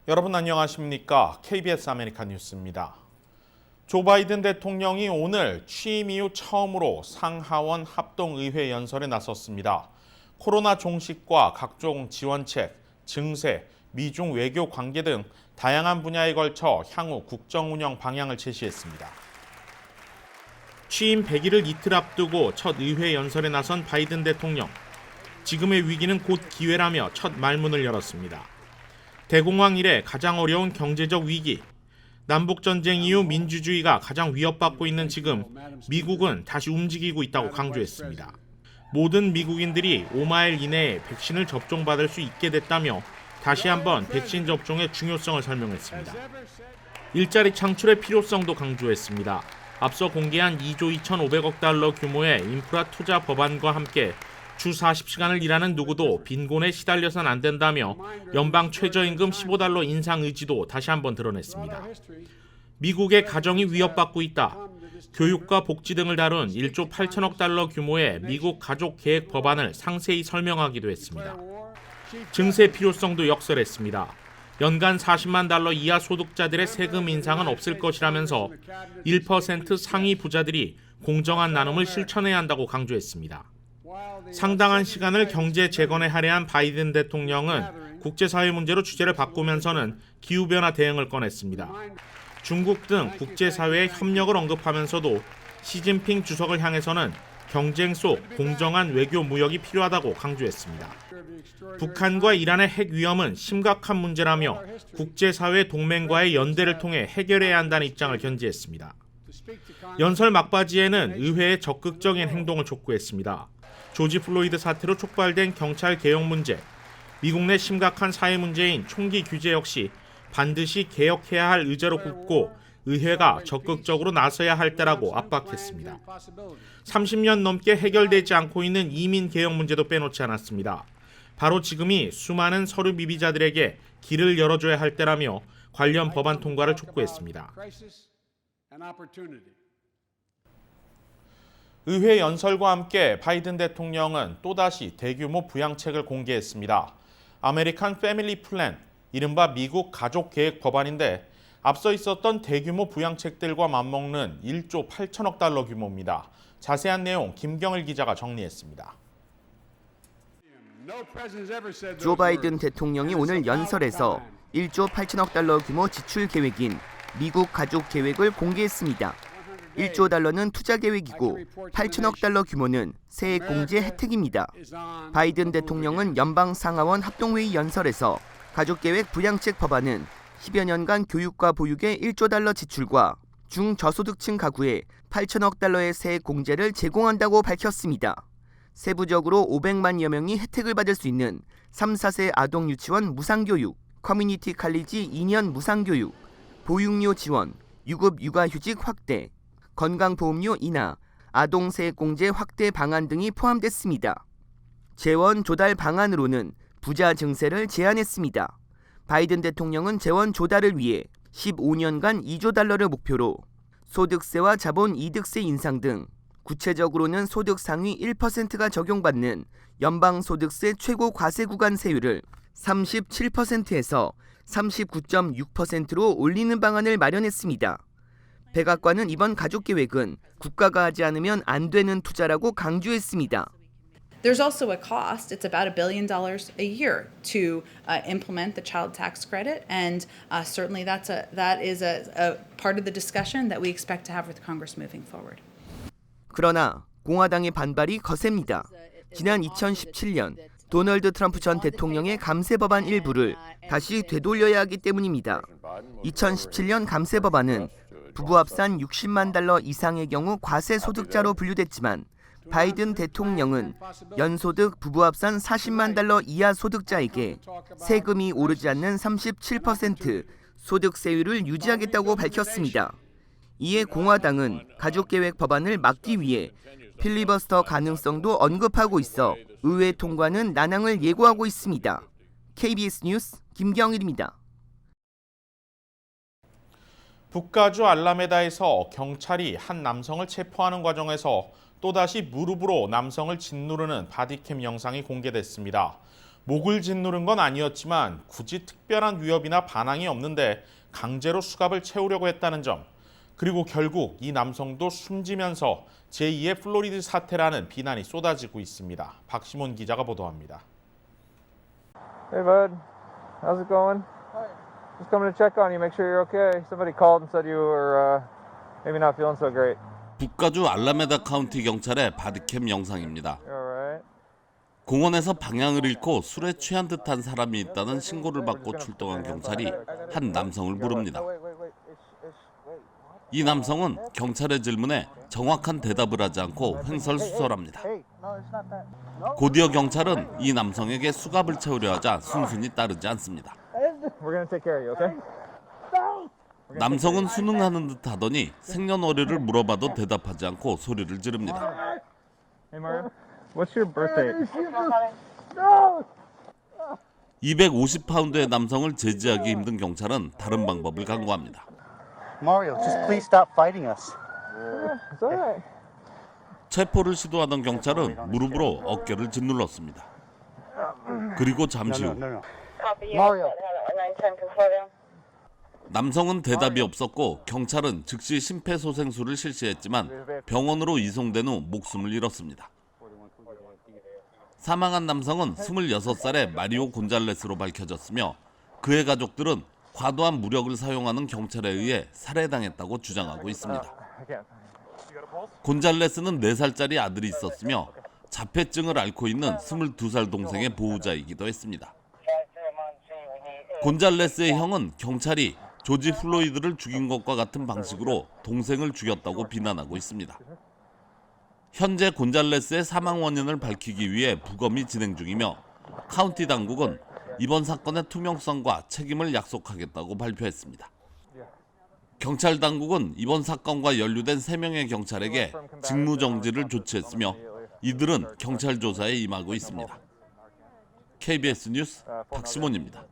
여러분 안녕하십니까? KBS 아메리칸 뉴스입니다. 조 바이든 대통령이 오늘 취임 이후 처음으로 상하원 합동의회 연설에 나섰습니다. 코로나 종식과 각종 지원책, 증세, 미중 외교 관계 등 다양한 분야에 걸쳐 향후 국정 운영 방향을 제시했습니다. 취임 100일을 이틀 앞두고 첫 의회 연설에 나선 바이든 대통령. 지금의 위기는 곧 기회라며 첫 말문을 열었습니다. 대공황 이래 가장 어려운 경제적 위기, 남북전쟁 이후 민주주의가 가장 위협받고 있는 지금 미국은 다시 움직이고 있다고 강조했습니다. 모든 미국인들이 5마일 이내에 백신을 접종받을 수 있게 됐다며 다시 한번 백신 접종의 중요성을 설명했습니다. 일자리 창출의 필요성도 강조했습니다. 앞서 공개한 2조 2,500억 달러 규모의 인프라 투자 법안과 함께 주 40시간을 일하는 누구도 빈곤에 시달려선 안 된다며 연방 최저임금 15달러 인상 의지도 다시 한번 드러냈습니다. 미국의 가정이 위협받고 있다. 교육과 복지 등을 다룬 1조 8천억 달러 규모의 미국 가족 계획 법안을 상세히 설명하기도 했습니다. 증세 필요성도 역설했습니다. 연간 40만 달러 이하 소득자들의 세금 인상은 없을 것이라면서 1% 상위 부자들이 공정한 나눔을 실천해야 한다고 강조했습니다. 상당한 시간을 경제 재건에 할애한 바이든 대통령은 국제사회 문제로 주제를 바꾸면서는 기후변화 대응을 꺼냈습니다. 중국 등 국제사회의 협력을 언급하면서도 시진핑 주석을 향해서는 경쟁 속 공정한 외교 무역이 필요하다고 강조했습니다. 북한과 이란의 핵 위험은 심각한 문제라며 국제사회 동맹과의 연대를 통해 해결해야 한다는 입장을 견지했습니다. 연설 막바지에는 의회의 적극적인 행동을 촉구했습니다. 조지 플로이드 사태로 촉발된 경찰 개혁 문제, 미국 내 심각한 사회 문제인 총기 규제 역시 반드시 개혁해야 할 의제로 꼽고 의회가 적극적으로 나서야 할 때라고 압박했습니다. 30년 넘게 해결되지 않고 있는 이민 개혁 문제도 빼놓지 않았습니다. 바로 지금이 수많은 서류 미비자들에게 길을 열어줘야 할 때라며 관련 법안 통과를 촉구했습니다. 의회 연설과 함께 바이든 대통령은 또다시 대규모 부양책을 공개했습니다. 아메리칸 패밀리 플랜, 이른바 미국 가족 계획 법안인데 앞서 있었던 대규모 부양책들과 맞먹는 1조 8천억 달러 규모입니다. 자세한 내용 김경일 기자가 정리했습니다. 조 바이든 대통령이 오늘 연설에서 1조 8천억 달러 규모 지출 계획인 미국 가족 계획을 공개했습니다. 1조 달러는 투자 계획이고 8천억 달러 규모는 세액 공제 혜택입니다. 바이든 대통령은 연방 상하원 합동회의 연설에서 가족계획 부양책 법안은 10여 년간 교육과 보육에 1조 달러 지출과 중저소득층 가구에 8천억 달러의 세액 공제를 제공한다고 밝혔습니다. 세부적으로 500만여 명이 혜택을 받을 수 있는 3, 4세 아동 유치원 무상교육, 커뮤니티 칼리지 2년 무상교육, 보육료 지원, 유급 육아휴직 확대, 건강보험료 인하, 아동 세액공제 확대 방안 등이 포함됐습니다. 재원 조달 방안으로는 부자 증세를 제안했습니다. 바이든 대통령은 재원 조달을 위해 15년간 2조 달러를 목표로 소득세와 자본 이득세 인상 등 구체적으로는 소득 상위 1%가 적용받는 연방소득세 최고 과세 구간 세율을 37%에서 39.6%로 올리는 방안을 마련했습니다. 백악관은 이번 가족계획은 국가가 하지 않으면 안 되는 투자라고 강조했습니다. There's also a cost. It's about $1 billion a year to implement the child tax credit, and certainly that is a part of the discussion that we expect to have with Congress moving forward. 그러나 공화당의 반발이 거셉니다. 지난 2017년 도널드 트럼프 전 대통령의 감세 법안 일부를 다시 되돌려야 하기 때문입니다. 2017년 감세 법안은 부부 합산 60만 달러 이상의 경우 과세 소득자로 분류됐지만 바이든 대통령은 연소득 부부 합산 40만 달러 이하 소득자에게 세금이 오르지 않는 37% 소득세율을 유지하겠다고 밝혔습니다. 이에 공화당은 가족계획 법안을 막기 위해 필리버스터 가능성도 언급하고 있어 의회 통과는 난항을 예고하고 있습니다. KBS 뉴스 김경일입니다. 북가주 알라메다에서 경찰이 한 남성을 체포하는 과정에서 또다시 무릎으로 남성을 짓누르는 바디캠 영상이 공개됐습니다. 목을 짓누른 건 아니었지만 굳이 특별한 위협이나 반항이 없는데 강제로 수갑을 채우려고 했다는 점, 그리고 결국 이 남성도 숨지면서 제2의 플로리드 사태라는 비난이 쏟아지고 있습니다. 박시몬 기자가 보도합니다. Hey bud, how's it going? Just coming to check on you, make sure you're okay. Somebody called and said you were maybe not feeling so great. 북가주 알라메다 카운티 경찰의 바디캠 영상입니다. You alright? 공원에서 방향을 잃고 술에 취한 듯한 사람이 있다는 신고를 받고 출동한 경찰이 한 남성을 부릅니다. 이 남성은 경찰의 질문에 정확한 대답을 하지 않고 횡설수설합니다. 곧이어 경찰은 이 남성에게 수갑을 채우려 하자 순순히 따르지 않습니다. We're gonna take care of you, okay? 남성은 순응하는 듯 하더니 생년월일을 물어봐도 대답하지 않고 소리를 지릅니다. Hey Mario, what's your birth date? 250파운드의 남성을 제지하기 힘든 경찰은 다른 방법을 강구합니다. Mario, just please stop fighting us. It's alright. 체포를 시도하던 경찰은 무릎으로 어깨를 짓눌렀습니다. 그리고 잠시 후 Mario. 남성은 대답이 없었고 경찰은 즉시 심폐소생술을 실시했지만 병원으로 이송된 후 목숨을 잃었습니다. 사망한 남성은 26살의 마리오 곤잘레스로 밝혀졌으며 그의 가족들은 과도한 무력을 사용하는 경찰에 의해 살해당했다고 주장하고 있습니다. 곤잘레스는 4살짜리 아들이 있었으며 자폐증을 앓고 있는 22살 동생의 보호자이기도 했습니다. 곤잘레스의 형은 경찰이 조지 플로이드를 죽인 것과 같은 방식으로 동생을 죽였다고 비난하고 있습니다. 현재 곤잘레스의 사망 원인을 밝히기 위해 부검이 진행 중이며 카운티 당국은 이번 사건의 투명성과 책임을 약속하겠다고 발표했습니다. 경찰 당국은 이번 사건과 연루된 3명의 경찰에게 직무정지를 조치했으며 이들은 경찰 조사에 임하고 있습니다. KBS 뉴스 박시몬입니다.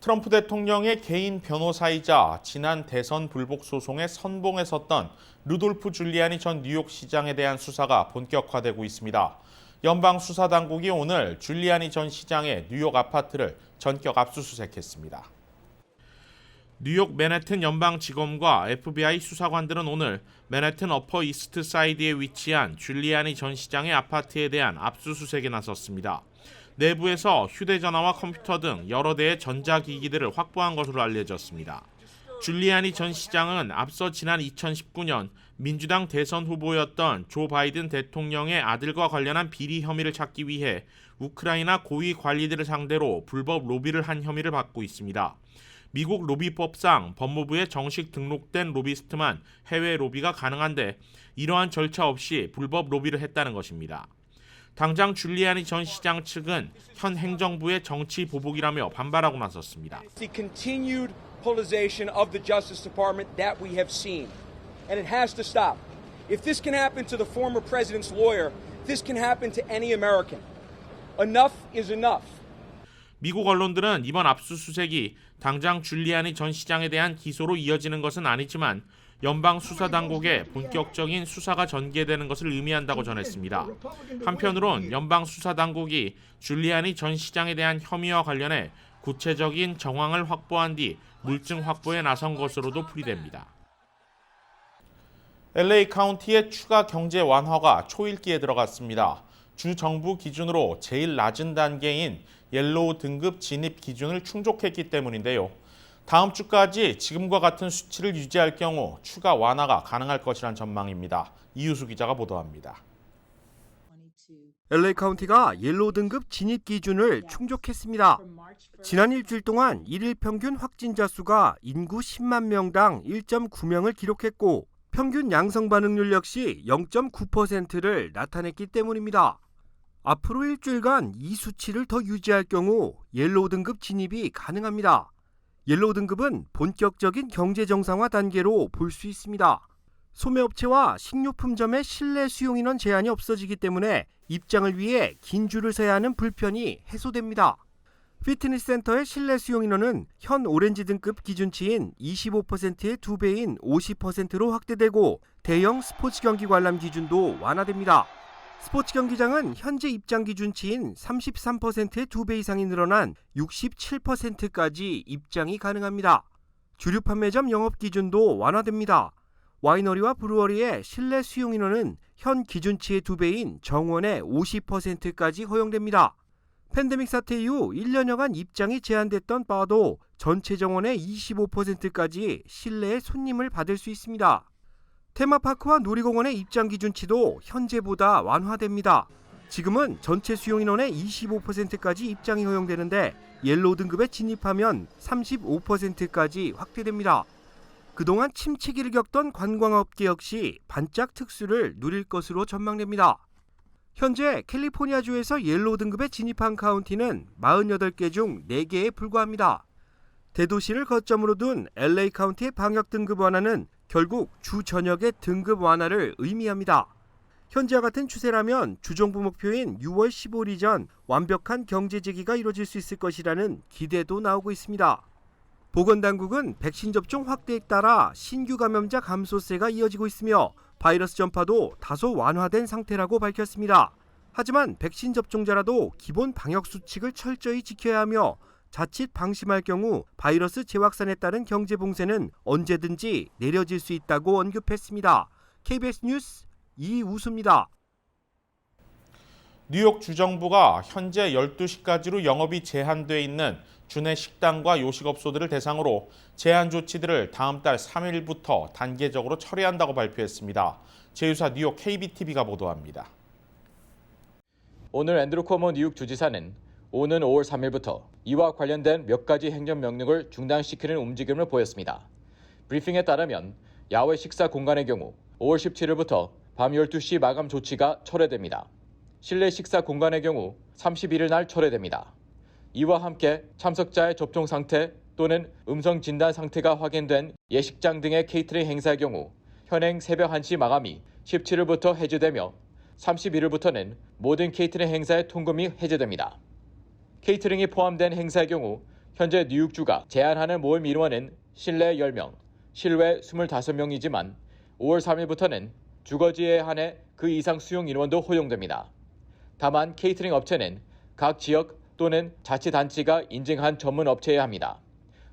트럼프 대통령의 개인 변호사이자 지난 대선 불복 소송에 선봉에 섰던 루돌프 줄리아니 전 뉴욕시장에 대한 수사가 본격화되고 있습니다. 연방수사당국이 오늘 줄리아니 전 시장의 뉴욕 아파트를 전격 압수수색했습니다. 뉴욕 맨해튼 연방지검과 FBI 수사관들은 오늘 맨해튼 어퍼 이스트 사이드에 위치한 줄리아니 전 시장의 아파트에 대한 압수수색에 나섰습니다. 내부에서 휴대전화와 컴퓨터 등 여러 대의 전자기기들을 확보한 것으로 알려졌습니다. 줄리아니 전 시장은 앞서 지난 2019년 민주당 대선 후보였던 조 바이든 대통령의 아들과 관련한 비리 혐의를 찾기 위해 우크라이나 고위 관리들을 상대로 불법 로비를 한 혐의를 받고 있습니다. 미국 로비법상 법무부에 정식 등록된 로비스트만 해외 로비가 가능한데 이러한 절차 없이 불법 로비를 했다는 것입니다. 당장 줄리아니 전 시장 측은 현 행정부의 정치 보복이라며 반발하고 나섰습니다. The continued politicization of the Justice Department that we have seen, and it has to stop. If this can happen to the former president's lawyer, this can happen to any American. Enough is enough. 미국 언론들은 이번 압수수색이 당장 줄리아니 전 시장에 대한 기소로 이어지는 것은 아니지만 연방수사당국의 본격적인 수사가 전개되는 것을 의미한다고 전했습니다. 한편으론 연방수사당국이 줄리아니 전 시장에 대한 혐의와 관련해 구체적인 정황을 확보한 뒤 물증 확보에 나선 것으로도 풀이됩니다. LA 카운티의 추가 경제 완화가 초읽기에 들어갔습니다. 주 정부 기준으로 제일 낮은 단계인 옐로우 등급 진입 기준을 충족했기 때문인데요. 다음 주까지 지금과 같은 수치를 유지할 경우 추가 완화가 가능할 것이란 전망입니다. 이유수 기자가 보도합니다. LA 카운티가 옐로우 등급 진입 기준을 충족했습니다. 지난 일주일 동안 일일 평균 확진자 수가 인구 10만 명당 1.9명을 기록했고 평균 양성 반응률 역시 0.9%를 나타냈기 때문입니다. 앞으로 일주일간 이 수치를 더 유지할 경우 옐로우 등급 진입이 가능합니다. 옐로우 등급은 본격적인 경제 정상화 단계로 볼 수 있습니다. 소매업체와 식료품점의 실내 수용 인원 제한이 없어지기 때문에 입장을 위해 긴 줄을 서야 하는 불편이 해소됩니다. 피트니스 센터의 실내 수용 인원은 현 오렌지 등급 기준치인 25%의 2배인 50%로 확대되고 대형 스포츠 경기 관람 기준도 완화됩니다. 스포츠 경기장은 현재 입장 기준치인 33%의 2배 이상이 늘어난 67%까지 입장이 가능합니다. 주류 판매점 영업 기준도 완화됩니다. 와이너리와 브루어리의 실내 수용 인원은 현 기준치의 2배인 정원의 50%까지 허용됩니다. 팬데믹 사태 이후 1년여간 입장이 제한됐던 바도 전체 정원의 25%까지 실내에 손님을 받을 수 있습니다. 테마파크와 놀이공원의 입장 기준치도 현재보다 완화됩니다. 지금은 전체 수용 인원의 25%까지 입장이 허용되는데 옐로우 등급에 진입하면 35%까지 확대됩니다. 그동안 침체기를 겪던 관광업계 역시 반짝 특수를 누릴 것으로 전망됩니다. 현재 캘리포니아주에서 옐로우 등급에 진입한 카운티는 48개 중 4개에 불과합니다. 대도시를 거점으로 둔 LA 카운티의 방역 등급 완화는 결국 주 전역의 등급 완화를 의미합니다. 현재와 같은 추세라면 주정부 목표인 6월 15일 이전 완벽한 경제 재개가 이루어질 수 있을 것이라는 기대도 나오고 있습니다. 보건당국은 백신 접종 확대에 따라 신규 감염자 감소세가 이어지고 있으며 바이러스 전파도 다소 완화된 상태라고 밝혔습니다. 하지만 백신 접종자라도 기본 방역 수칙을 철저히 지켜야 하며 자칫 방심할 경우 바이러스 재확산에 따른 경제 봉쇄는 언제든지 내려질 수 있다고 언급했습니다. KBS 뉴스 이우수입니다. 뉴욕 주정부가 현재 12시까지로 영업이 제한돼 있는 주내 식당과 요식업소들을 대상으로 제한 조치들을 다음 달 3일부터 단계적으로 철회한다고 발표했습니다. 제휴사 뉴욕 KBTV가 보도합니다. 오늘 앤드루 코모 뉴욕 주지사는 오는 5월 3일부터 이와 관련된 몇 가지 행정명령을 중단시키는 움직임을 보였습니다. 브리핑에 따르면 야외 식사 공간의 경우 5월 17일부터 밤 12시 마감 조치가 철회됩니다. 실내 식사 공간의 경우 31일 날 철회됩니다. 이와 함께 참석자의 접종 상태 또는 음성 진단 상태가 확인된 예식장 등의 케이터링 행사의 경우 현행 새벽 1시 마감이 17일부터 해제되며 31일부터는 모든 케이터링 행사의 통금이 해제됩니다. 케이터링이 포함된 행사의 경우 현재 뉴욕주가 제한하는 모임 인원은 실내 10명, 실외 25명이지만 5월 3일부터는 주거지에 한해 그 이상 수용 인원도 허용됩니다. 다만 케이터링 업체는 각 지역 또는 자치단체가 인증한 전문 업체여야 합니다.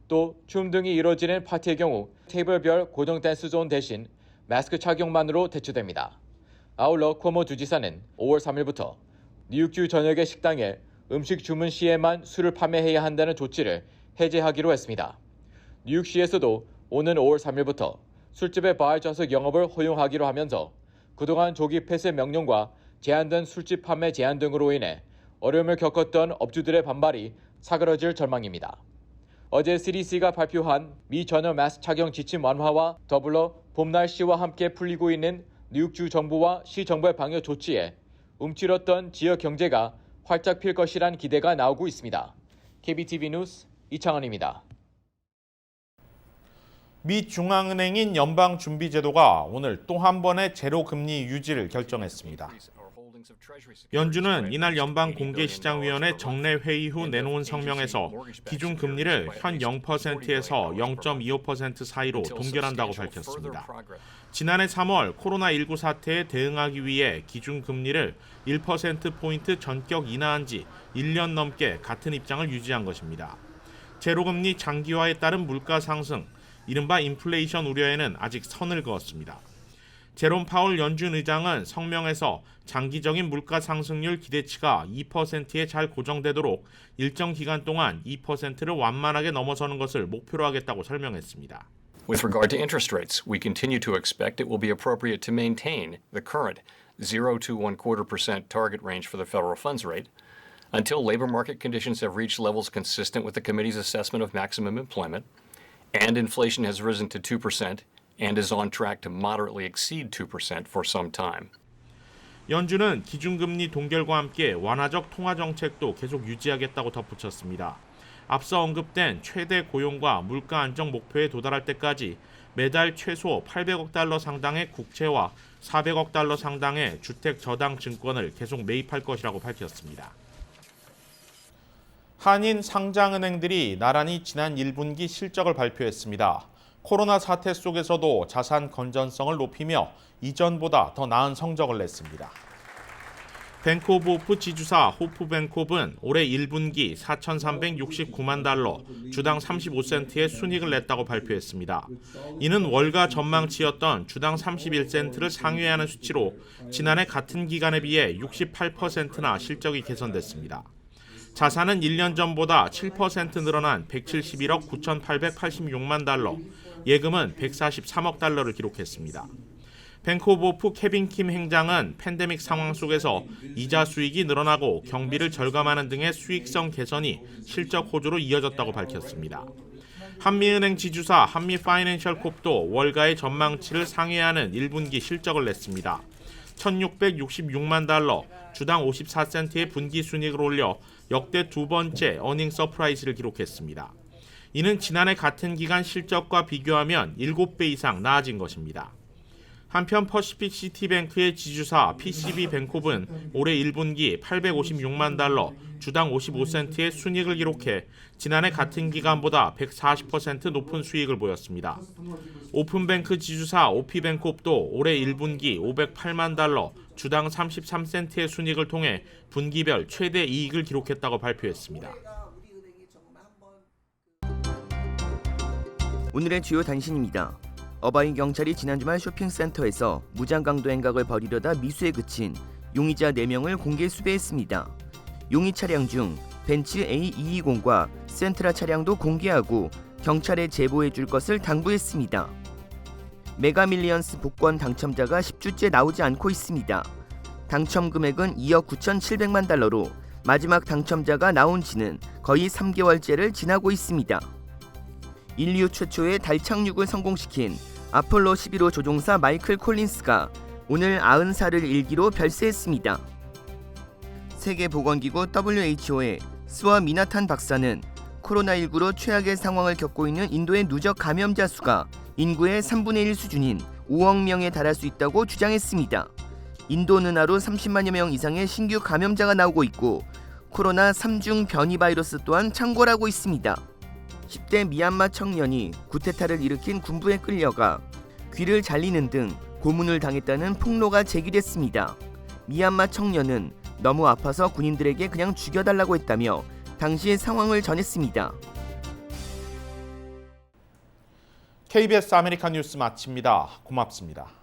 또 춤 등이 이루어지는 파티의 경우 테이블별 고정 댄스존 대신 마스크 착용만으로 대처됩니다. 아울러 코모 주지사는 5월 3일부터 뉴욕주 전역의 식당에 음식 주문 시에만 술을 판매해야 한다는 조치를 해제하기로 했습니다. 뉴욕시에서도 오는 5월 3일부터 술집의 바알 좌석 영업을 허용하기로 하면서 그동안 조기 폐쇄 명령과 제한된 술집 판매 제한 등으로 인해 어려움을 겪었던 업주들의 반발이 사그러질 전망입니다. 어제 CDC가 발표한 미 전역 마스크 착용 지침 완화와 더불어 봄 날씨와 함께 풀리고 있는 뉴욕주 정부와 시 정부의 방역 조치에 움츠렸던 지역 경제가 활짝 필 것이란 기대가 나오고 있습니다. KBTV 뉴스 이창헌입니다. 미 중앙은행인 연방준비제도가 오늘 또 한 번의 제로금리 유지를 결정했습니다. 연준은 이날 연방공개시장위원회 정례 회의 후 내놓은 성명에서 기준금리를 현 0%에서 0.25% 사이로 동결한다고 밝혔습니다. 지난해 3월 코로나19 사태에 대응하기 위해 기준금리를 1%포인트 전격 인하한 지 1년 넘게 같은 입장을 유지한 것입니다. 제로금리 장기화에 따른 물가 상승, 이른바 인플레이션 우려에는 아직 선을 그었습니다. 제롬 파월 연준 의장은 성명에서 장기적인 물가 상승률 기대치가 2%에 잘 고정되도록 일정 기간 동안 2%를 완만하게 넘어서는 것을 목표로 하겠다고 설명했습니다. With regard to interest rates, we continue to expect it will be appropriate to maintain the current 0 to 1/4% target range for the federal funds rate until labor market conditions have reached levels consistent with the committee's assessment of maximum employment and inflation has risen to 2% and is on track to moderately exceed 2% for some time. 연준은 기준금리 동결과 함께 완화적 통화 정책도 계속 유지하겠다고 덧붙였습니다. 앞서 언급된 최대 고용과 물가 안정 목표에 도달할 때까지 매달 최소 800억 달러 상당의 국채와 400억 달러 상당의 주택 저당 증권을 계속 매입할 것이라고 밝혔습니다. 한인 상장은행들이 나란히 지난 1분기 실적을 발표했습니다. 코로나 사태 속에서도 자산 건전성을 높이며 이전보다 더 나은 성적을 냈습니다. 뱅크오브호프 지주사 호프뱅크오브는 올해 1분기 4,369만 달러, 주당 35센트의 순이익을 냈다고 발표했습니다. 이는 월가 전망치였던 주당 31센트를 상회하는 수치로 지난해 같은 기간에 비해 68%나 실적이 개선됐습니다. 자산은 1년 전보다 7% 늘어난 171억 9,886만 달러, 예금은 143억 달러를 기록했습니다. 뱅크오브호프 케빈 킴 행장은 팬데믹 상황 속에서 이자 수익이 늘어나고 경비를 절감하는 등의 수익성 개선이 실적 호조로 이어졌다고 밝혔습니다. 한미은행 지주사 한미파이낸셜콥도 월가의 전망치를 상회하는 1분기 실적을 냈습니다. 1,666만 달러, 주당 54센트의 분기 순이익을 올려 역대 두 번째 어닝 서프라이즈를 기록했습니다. 이는 지난해 같은 기간 실적과 비교하면 7배 이상 나아진 것입니다. 한편 퍼시픽 시티뱅크의 지주사 PCB뱅크옵은 올해 1분기 856만 달러, 주당 55센트의 순이익을 기록해 지난해 같은 기간보다 140% 높은 수익을 보였습니다. 오픈뱅크 지주사 OP뱅크옵도 올해 1분기 508만 달러, 주당 33센트의 순이익을 통해 분기별 최대 이익을 기록했다고 발표했습니다. 오늘의 주요 단신입니다. 어바인 경찰이 지난 주말 쇼핑센터에서 무장강도 행각을 벌이려다 미수에 그친 용의자 4명을 공개 수배했습니다. 용의 차량 중 벤츠 A220과 센트라 차량도 공개하고 경찰에 제보해 줄 것을 당부했습니다. 메가밀리언스 복권 당첨자가 10주째 나오지 않고 있습니다. 당첨 금액은 2억 9,700만 달러로 마지막 당첨자가 나온 지는 거의 3개월째를 지나고 있습니다. 인류 최초의 달 착륙을 성공시킨 아폴로 11호 조종사 마이클 콜린스가 오늘 90살을 일기로 별세했습니다. 세계보건기구 WHO의 스와 미나탄 박사는 코로나19로 최악의 상황을 겪고 있는 인도의 누적 감염자 수가 인구의 3분의 1 수준인 5억 명에 달할 수 있다고 주장했습니다. 인도는 하루 30만여 명 이상의 신규 감염자가 나오고 있고 코로나 3중 변이 바이러스 또한 창궐하고 있습니다. 10대 미얀마 청년이 쿠데타를 일으킨 군부에 끌려가 귀를 잘리는 등 고문을 당했다는 폭로가 제기됐습니다. 미얀마 청년은 너무 아파서 군인들에게 그냥 죽여달라고 했다며 당시 상황을 전했습니다. KBS 아메리칸 뉴스 마칩니다. 고맙습니다.